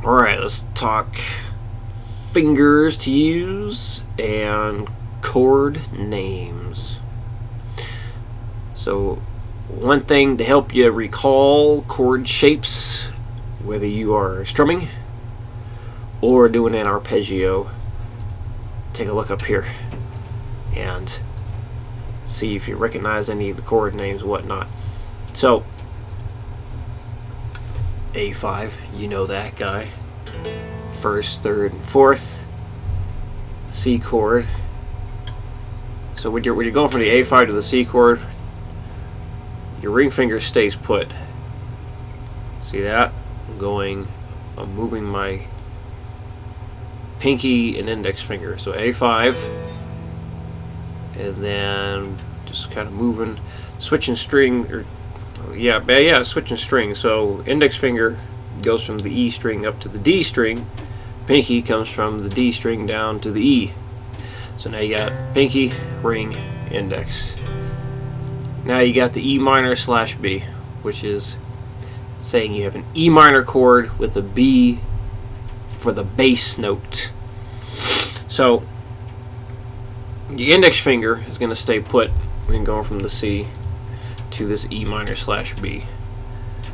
Alright, let's talk fingers to use and chord names. So, one thing to help you recall chord shapes, whether you are strumming or doing an arpeggio, take a look up here and see if you recognize any of the chord names and whatnot. So, A5, you know that guy. First, third, and fourth. C chord. So when you're going from the A5 to the C chord, your ring finger stays put. See that? I'm moving my pinky and index finger. So A5, and then just kind of moving, switching string, or switching string. So index finger goes from the E string up to the D string. Pinky comes from the D string down to the E. So now you got pinky, ring, index. Now you got the E minor / B, which is saying you have an E minor chord with a B for the bass note. So the index finger is going to stay put when going from the C to this E minor / B.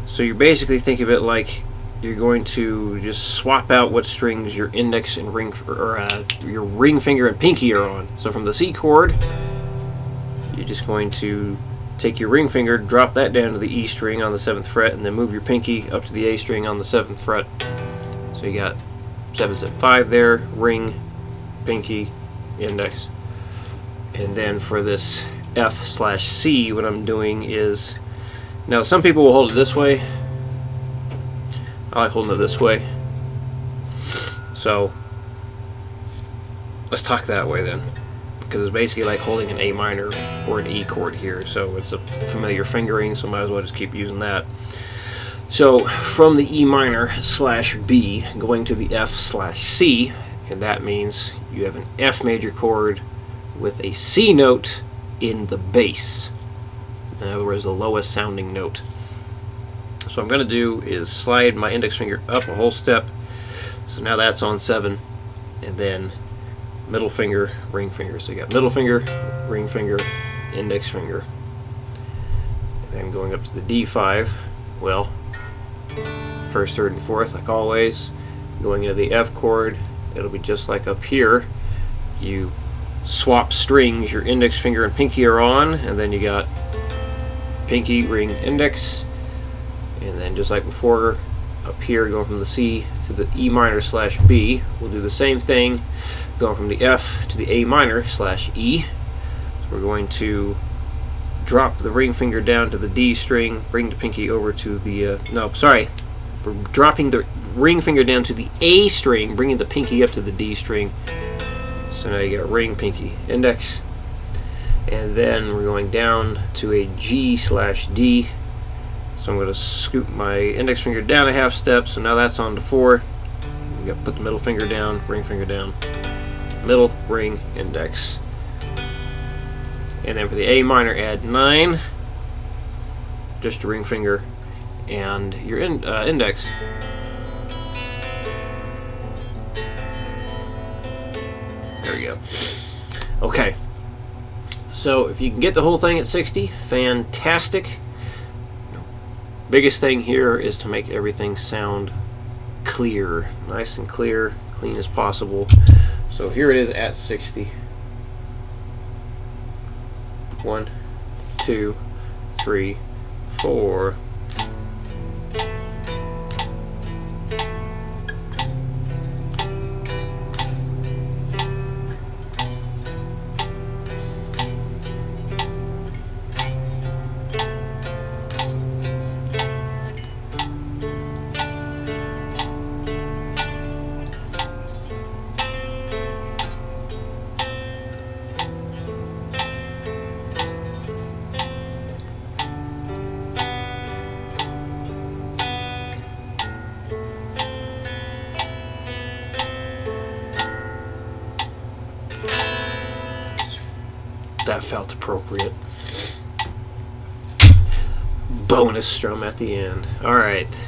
So you basically think of it like you're going to just swap out what strings your index and ring, or your ring finger and pinky are on. So from the C chord, you're just going to take your ring finger, drop that down to the E string on the 7th fret, and then move your pinky up to the A string on the 7th fret. So you got 7, 7, 5 there, ring, pinky, index. And then for this F / C, what I'm doing is, now some people will hold it this way. I like holding it this way. So let's talk that way then, because it's basically like holding an A minor or an E chord here. So it's a familiar fingering, so might as well just keep using that. So from the E minor / B going to the F / C, and that means you have an F major chord with a C note in the bass. In other words, the lowest sounding note. So what I'm going to do is slide my index finger up a whole step. So now that's on 7. And then middle finger, ring finger. So you got middle finger, ring finger, index finger. And then going up to the D5, well, first, third, and fourth, like always. Going into the F chord, it'll be just like up here. You swap strings, your index finger and pinky are on, and then you got pinky, ring, index. And then just like before, up here, going from the C to the E minor / B, we'll do the same thing, going from the F to the A minor / E. So we're going to drop the ring finger down to the D string, bring the pinky over to the, we're dropping the ring finger down to the A string, bringing the pinky up to the D string. So now you got ring, pinky, index. And then we're going down to a G / D. So I'm going to scoop my index finger down a half step. So now that's on to 4. You got to put the middle finger down, ring finger down, middle, ring, index. And then for the A minor, add 9. Just your ring finger and your index. There you go. Okay. So if you can get the whole thing at 60, fantastic. Biggest thing here is to make everything sound clear, nice and clear, clean as possible. So here it is at 60. 1, 2, 3, 4. That felt appropriate. Bonus strum at the end. Alright.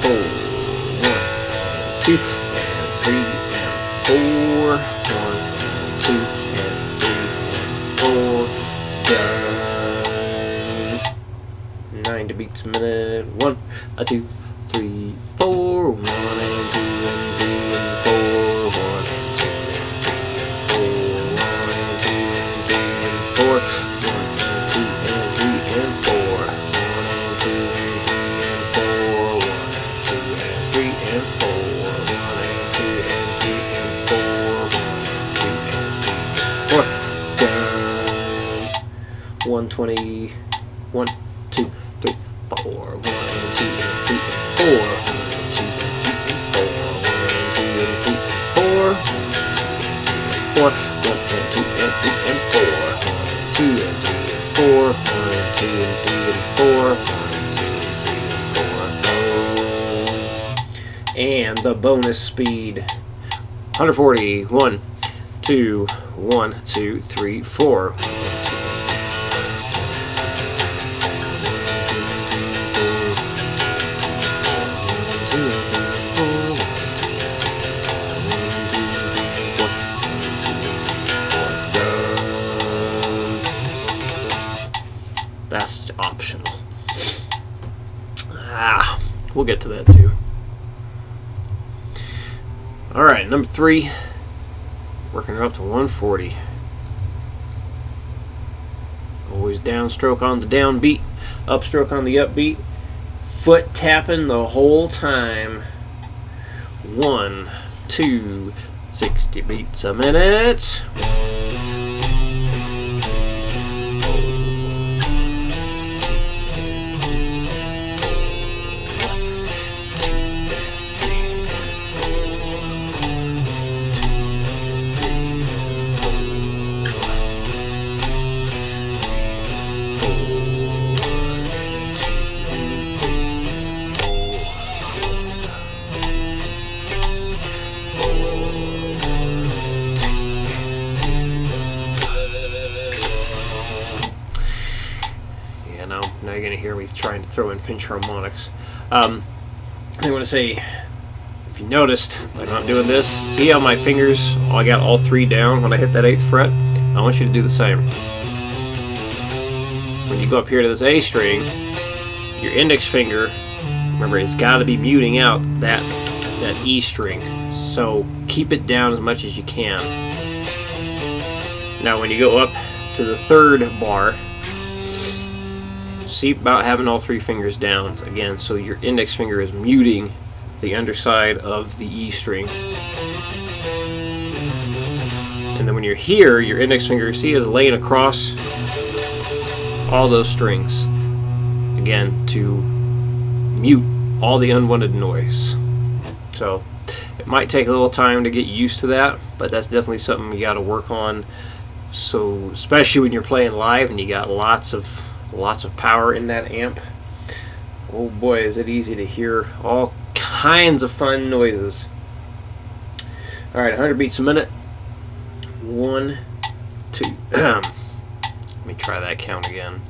4. 1 and 2 and 3 and 4. 1 and 2 and 3 and 4. Done. 90 beats a minute. 1, 2, 3, 4. 1 and 2 and 3 and 4. 1 and 2 and 3 and 4. 1 and 2 and 3 and 4. 1 and 2 and 3 and 4. 1 and 2 and 3 and 4. 1 and 2 and 3 and 4. 1, 2, and 3, 4. Done. 120. 1, 2, 3, 4. 1 and 2 and 3 and 4. 1 and 2 and 3 and 4. 1 and 2 and 3 and 4. 1 and 2 and 3 and 4. 1 and 2 and 3 and 4. 1 and 2 and 3 and 4. And the bonus speed. 140. 1, 2, 1, 2, 3, 4. That's optional. We'll get to that too. Alright, number 3. Working her up to 140. Always downstroke on the downbeat, upstroke on the upbeat. Foot tapping the whole time. 1, 2, 60 beats a minute. Now you're going to hear me trying to throw in pinch harmonics. I want to say, if you noticed, like when I'm doing this, see how my fingers, I got all 3 down when I hit that 8th fret? I want you to do the same. When you go up here to this A string, your index finger, remember, it's got to be muting out that E string. So keep it down as much as you can. Now when you go up to the 3rd bar, see about having all 3 fingers down again, so your index finger is muting the underside of the E string. And then when you're here, your index finger, see, is laying across all those strings, again, to mute all the unwanted noise. So it might take a little time to get used to that, but that's definitely something you got to work on. So especially when you're playing live and you got lots of power in that amp, oh boy, is it easy to hear all kinds of fun noises. Alright, 100 beats a minute. 1, 2, let me try that count again.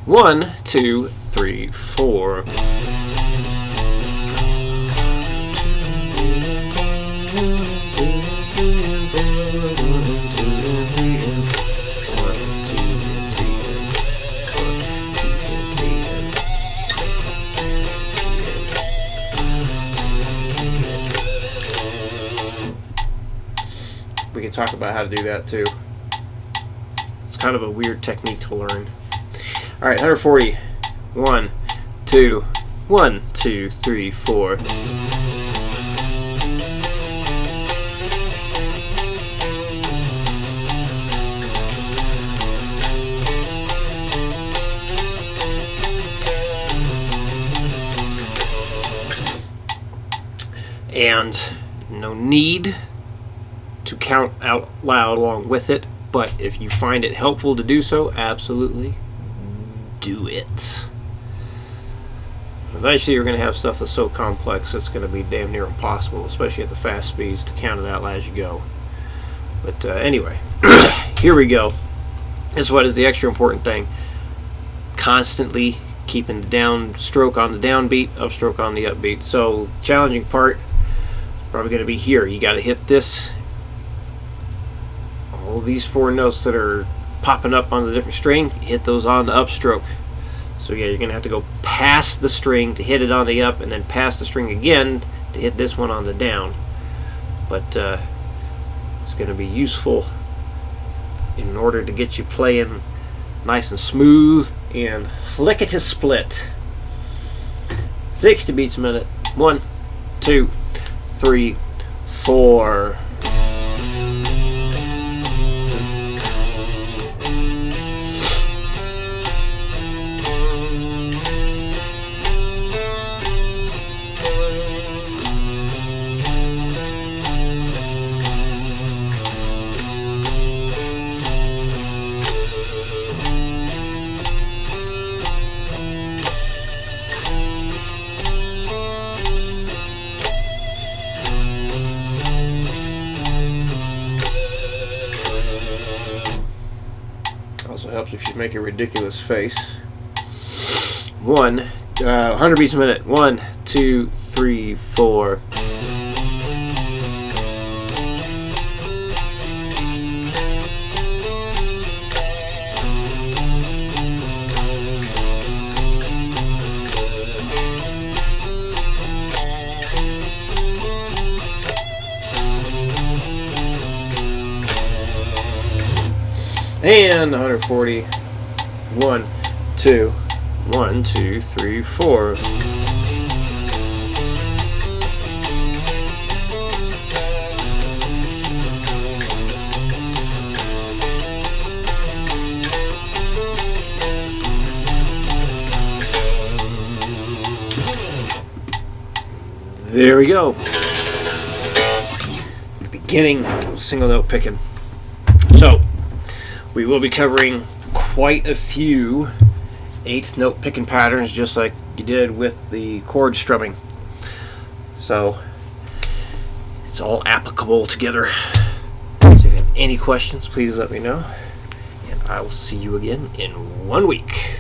1, 2, 3, 4. talk about how to do that too. It's kind of a weird technique to learn. All right, 140. 1, 2, 1, 2, 3, 4. And no need to count out loud along with it, but if you find it helpful to do so, absolutely do it. Eventually you're going to have stuff that's so complex it's going to be damn near impossible, especially at the fast speeds, to count it out loud as you go. But anyway, here we go. This is what is the extra important thing. Constantly keeping the downstroke on the downbeat, upstroke on the upbeat. So challenging part probably going to be here. You got to hit this, all these 4 notes that are popping up on the different string, hit those on the upstroke. So yeah, you're going to have to go past the string to hit it on the up, and then past the string again to hit this one on the down. But it's going to be useful in order to get you playing nice and smooth and lickety-split. 60 beats a minute. 1, 2, 3, 4. Also helps if you make a ridiculous face. 100 beats a minute. 1, 2, 3, 4. And 140. 1, 2, 1, 2, 3, 4. There we go. The beginning of single note picking. So we will be covering quite a few 8th note picking patterns, just like you did with the chord strumming. So it's all applicable together. So if you have any questions, please let me know. And I will see you again in 1 week.